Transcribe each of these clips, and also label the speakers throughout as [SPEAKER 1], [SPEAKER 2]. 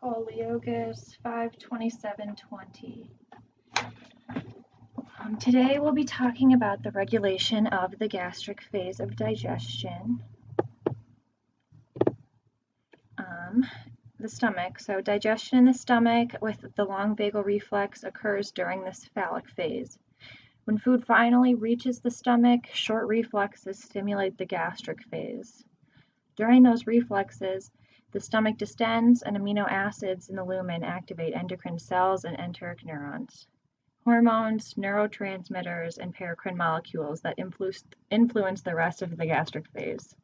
[SPEAKER 1] Holyogus 52720. Today we'll be talking about the regulation of the gastric phase of digestion. The stomach. So digestion in the stomach with the long vagal reflex occurs during this cephalic phase. When food finally reaches the stomach, short reflexes stimulate the gastric phase. During those reflexes, the stomach distends and amino acids in the lumen activate endocrine cells and enteric neurons. Hormones, neurotransmitters, and paracrine molecules that influence the rest of the gastric phase.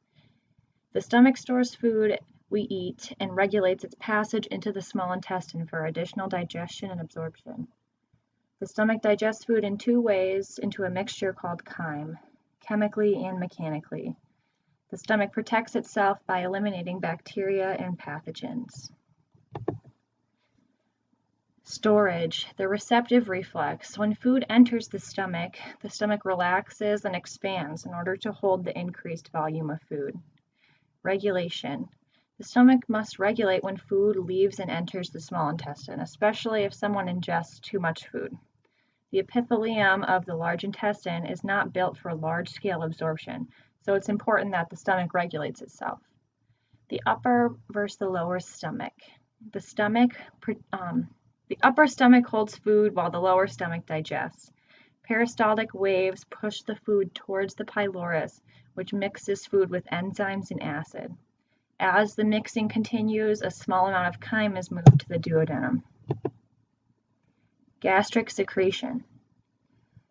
[SPEAKER 1] The stomach stores food we eat and regulates its passage into the small intestine for additional digestion and absorption. The stomach digests food in two ways into a mixture called chyme, chemically and mechanically. The stomach protects itself by eliminating bacteria and pathogens. Storage, the receptive reflex. When food enters the stomach relaxes and expands in order to hold the increased volume of food. Regulation, the stomach must regulate when food leaves and enters the small intestine, especially if someone ingests too much food. The epithelium of the large intestine is not built for large-scale absorption, so it's important that the stomach regulates itself. The upper versus the lower stomach. The upper stomach holds food while the lower stomach digests. Peristaltic waves push the food towards the pylorus, which mixes food with enzymes and acid. As the mixing continues, a small amount of chyme is moved to the duodenum. Gastric secretion.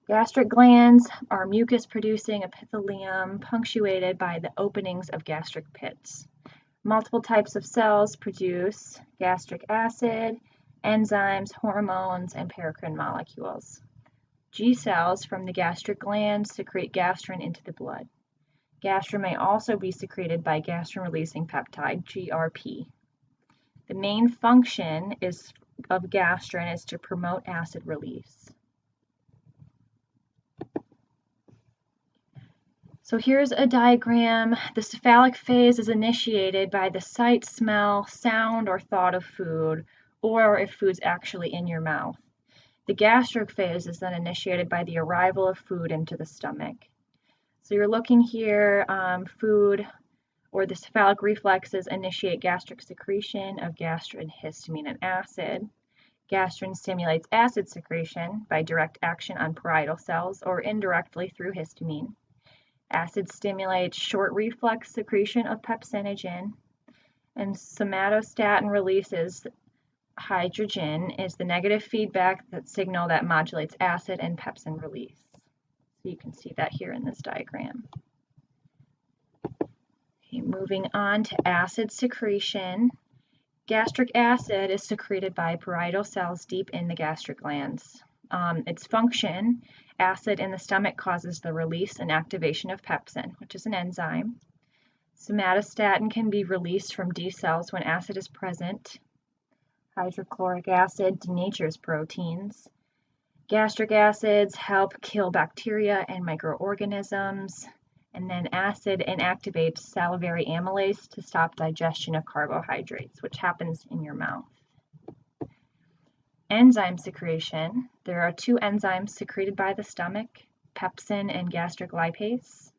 [SPEAKER 1] Gastric glands are mucus-producing epithelium punctuated by the openings of gastric pits. Multiple types of cells produce gastric acid, enzymes, hormones, and paracrine molecules. G cells from the gastric glands secrete gastrin into the blood. Gastrin may also be secreted by gastrin-releasing peptide, GRP. The main function of gastrin is to promote acid release. So here's a diagram. The cephalic phase is initiated by the sight, smell, sound, or thought of food, or if food's actually in your mouth. The gastric phase is then initiated by the arrival of food into the stomach. So you're looking here, food or the cephalic reflexes initiate gastric secretion of gastrin, histamine, and acid. Gastrin stimulates acid secretion by direct action on parietal cells or indirectly through histamine. Acid stimulates short reflex secretion of pepsinogen, and somatostatin releases hydrogen is the negative feedback signal that modulates acid and pepsin release. So you can see that here in this diagram. Okay, moving on to acid secretion. Gastric acid is secreted by parietal cells deep in the gastric glands. Its function, acid in the stomach causes the release and activation of pepsin, which is an enzyme. Somatostatin can be released from D cells when acid is present. Hydrochloric acid denatures proteins. Gastric acids help kill bacteria and microorganisms. And then acid inactivates salivary amylase to stop digestion of carbohydrates, which happens in your mouth. Enzyme secretion. There are two enzymes secreted by the stomach, pepsin and gastric lipase.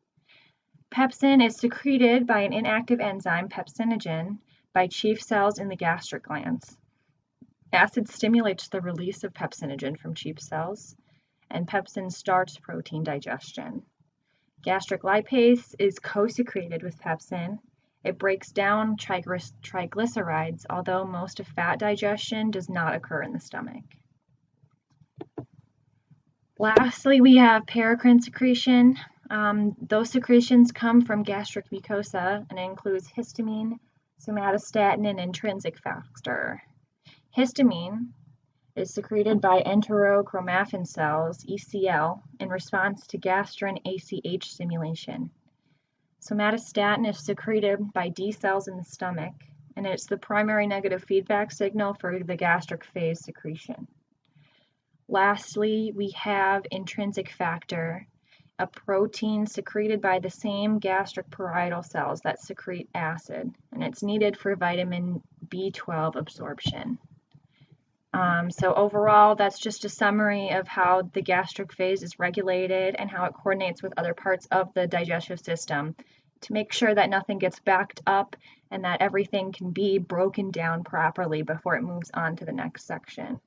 [SPEAKER 1] Pepsin is secreted by an inactive enzyme, pepsinogen, by chief cells in the gastric glands. Acid stimulates the release of pepsinogen from chief cells, and pepsin starts protein digestion. Gastric lipase is co-secreted with pepsin. It breaks down triglycerides, although most of fat digestion does not occur in the stomach. Lastly, we have paracrine secretion. Those secretions come from gastric mucosa, and it includes histamine, somatostatin, and intrinsic factor. Histamine is secreted by enterochromaffin cells, ECL, in response to gastrin ACH stimulation. Somatostatin is secreted by D cells in the stomach, and it's the primary negative feedback signal for the gastric phase secretion. Lastly, we have intrinsic factor, a protein secreted by the same gastric parietal cells that secrete acid, and it's needed for vitamin B12 absorption. So overall, that's just a summary of how the gastric phase is regulated and how it coordinates with other parts of the digestive system to make sure that nothing gets backed up and that everything can be broken down properly before it moves on to the next section.